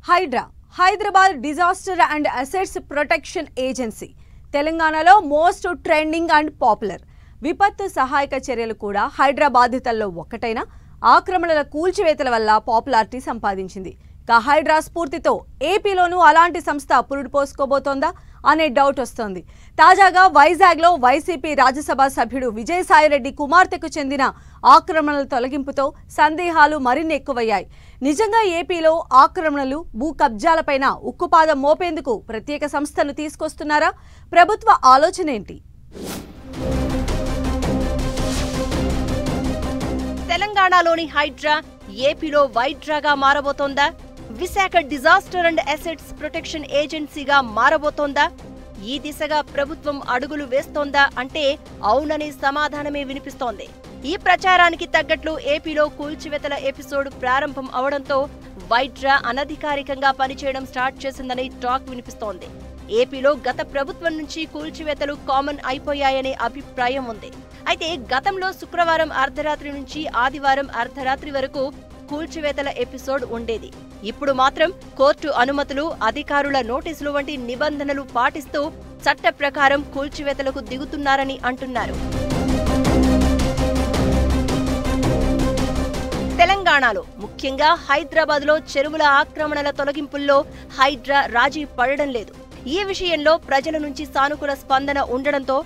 Hydraa Hyderabad disaster and assets protection agency తెలంగాణలో most trending and popular విపత్తు సహాయక చర్యలు కూడా హైడ్రా బాధితుల్లో ఒక్కటైన ఆక్రమణల కూల్చివేతల వల్ల పాపులారిటీ సంపాదించింది. హైడ్రా స్ఫూర్తితో ఏపీలోనూ అలాంటి సంస్థ పురుడు పోసుకోబోతోందా అనే డౌట్ వస్తోంది. తాజాగా వైజాగ్లో వైసీపీ రాజ్యసభ సభ్యుడు విజయసాయిరెడ్డి కుమార్తెకు చెందిన ఆక్రమణల తొలగింపుతో సందేహాలు మరిన్ని ఎక్కువయ్యాయి. నిజంగా ఏపీలో ఆక్రమణలు, భూ కబ్జాలపైన ఉక్కుపాదం మోపేందుకు ప్రత్యేక సంస్థను తీసుకొస్తున్నారా? ప్రభుత్వ ఆలోచన ఏంటి? తెలంగాణలోని హైడ్రా ఏపీలో వైడ్రాగా మారబోతోందా? Visakha disaster and assets protection ఏజెన్సీగా మారబోతోందా? ఈ దిశగా ప్రభుత్వం అడుగులు వేస్తోందా అంటే అవుననే సమాధానమే వినిపిస్తోంది. ఈ ప్రచారానికి తగ్గట్లు ఏపీలో కూల్చివేతల ఎపిసోడ్ ప్రారంభం అవడంతో వైడ్రా అనధికారికంగా పనిచేయడం స్టార్ట్ చేసిందనే టాక్ వినిపిస్తోంది. ఏపీలో గత ప్రభుత్వం నుంచి కూల్చివేతలు కామన్ అయిపోయాయనే అభిప్రాయం ఉంది. అయితే గతంలో శుక్రవారం అర్ధరాత్రి నుంచి ఆదివారం అర్ధరాత్రి వరకు కూల్చివేతల ఎపిసోడ్ ఉండేది. ఇప్పుడు మాత్రం కోర్టు అనుమతులు, అధికారుల నోటీసులు వంటి నిబంధనలు పాటిస్తూ చట్ట ప్రకారం కూల్చివేతలకు దిగుతున్నారని అంటున్నారు. తెలంగాణలో ముఖ్యంగా హైదరాబాద్లో చెరువుల ఆక్రమణల తొలగింపుల్లో హైడ్రా రాజీ పడడం లేదు. ఈ విషయంలో ప్రజల నుంచి సానుకూల స్పందన ఉండడంతో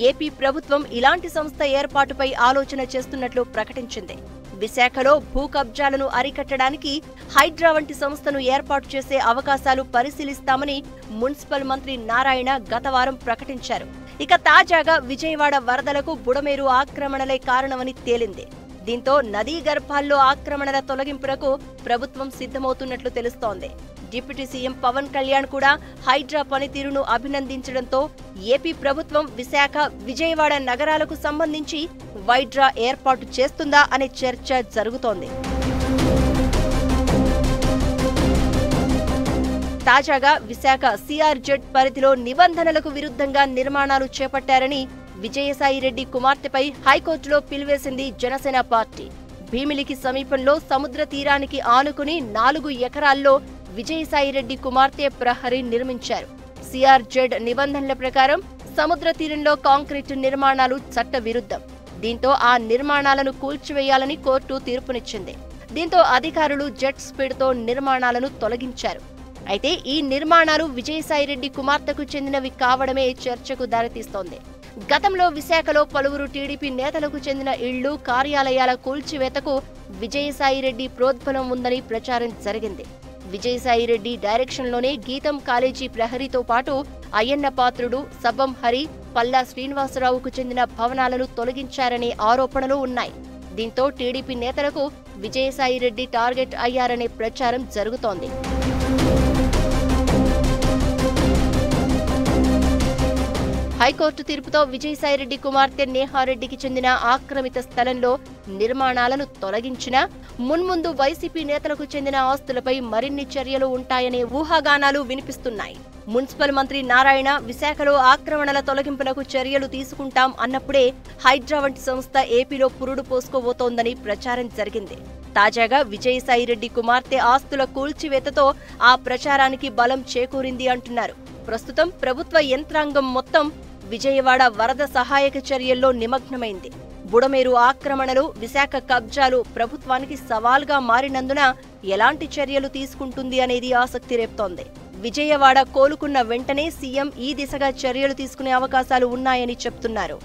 ఏపీ ప్రభుత్వం ఇలాంటి సంస్థ ఏర్పాటుపై ఆలోచన చేస్తున్నట్లు ప్రకటించింది. విశాఖలో భూ కబ్జాలను అరికట్టడానికి హైడ్రా వంటి సంస్థను ఏర్పాటు చేసే అవకాశాలు పరిశీలిస్తామని మున్సిపల్ మంత్రి నారాయణ గత వారం ప్రకటించారు. ఇక తాజాగా విజయవాడ వరదలకు బుడమేరు ఆక్రమణలే కారణమని తేలింది. దీంతో నదీ గర్భాల్లో ఆక్రమణల తొలగింపునకు ప్రభుత్వం సిద్ధమవుతున్నట్లు తెలుస్తోంది. డిప్యూటీ సీఎం పవన్ కళ్యాణ్ కూడా హైడ్రా పనితీరును అభినందించడంతో ఏపీ ప్రభుత్వం విశాఖ, విజయవాడ నగరాలకు సంబంధించి వైడ్రా ఏర్పాటు చేస్తుందా అనే చర్చ జరుగుతోంది. తాజాగా విశాఖ సిఆర్జెడ్ పరిధిలో నిబంధనలకు విరుద్ధంగా నిర్మాణాలు చేపట్టారని విజయసాయిరెడ్డి కుమార్తెపై హైకోర్టులో పిలివేసింది జనసేన పార్టీ. భీమిలికి సమీపంలో సముద్ర తీరానికి ఆనుకుని 4 ఎకరాల్లో విజయసాయిరెడ్డి కుమార్తె ప్రహరీ నిర్మించారు. సిఆర్జెడ్ నిబంధనల ప్రకారం సముద్ర తీరంలో కాంక్రీటు నిర్మాణాలు చట్ట విరుద్ధం. దీంతో ఆ నిర్మాణాలను కూల్చివేయాలని కోర్టు తీర్పునిచ్చింది. దీంతో అధికారులు జెట్ స్పీడ్తో నిర్మాణాలను తొలగించారు. అయితే ఈ నిర్మాణాలు విజయసాయిరెడ్డి కుమార్తెకు చెందినవి కావడమే చర్చకు దారితీస్తోంది. గతంలో విశాఖలో పలువురు టీడీపీ నేతలకు చెందిన ఇళ్లు, కార్యాలయాల కూల్చివేతకు విజయసాయిరెడ్డి ప్రోద్బలం ఉందని ప్రచారం జరిగింది. విజయసాయిరెడ్డి డైరెక్షన్లోనే గీతం కాలేజీ ప్రహరీతో పాటు అయ్యన్న పాత్రుడు, సబ్బం హరి, పల్లా శ్రీనివాసరావుకు చెందిన భవనాలను తొలగించారనే ఆరోపణలు ఉన్నాయి. దీంతో టీడీపీ నేతలకు విజయసాయిరెడ్డి టార్గెట్ అయ్యారనే ప్రచారం జరుగుతోంది. హైకోర్టు తీర్పుతో విజయసాయిరెడ్డి కుమార్తె నేహారెడ్డికి చెందిన ఆక్రమిత స్థలంలో నిర్మాణాలను తొలగించినా మున్ముందు వైసీపీ నేతలకు చెందిన ఆస్తులపై మరిన్ని చర్యలు ఉంటాయనే ఊహాగానాలు వినిపిస్తున్నాయి. మున్సిపల్ మంత్రి నారాయణ విశాఖలో ఆక్రమణల తొలగింపునకు చర్యలు తీసుకుంటాం అన్నప్పుడే హైడ్రా వంటి సంస్థ ఏపీలో పురుడు పోసుకోబోతోందని ప్రచారం జరిగింది. తాజాగా విజయసాయిరెడ్డి కుమార్తె ఆస్తుల కూల్చివేతతో ఆ ప్రచారానికి బలం చేకూరింది అంటున్నారు. ప్రస్తుతం ప్రభుత్వ యంత్రాంగం మొత్తం విజయవాడ వరద సహాయక చర్యల్లో నిమగ్నమైంది. బుడమేరు ఆక్రమణలు, విశాఖ కబ్జాలు ప్రభుత్వానికి సవాల్గా మారినందున ఎలాంటి చర్యలు తీసుకుంటుంది అనేది ఆసక్తి రేపుతోంది. విజయవాడ కోలుకున్న వెంటనే సీఎం ఈ దిశగా చర్యలు తీసుకునే అవకాశాలు ఉన్నాయని చెప్తున్నారు.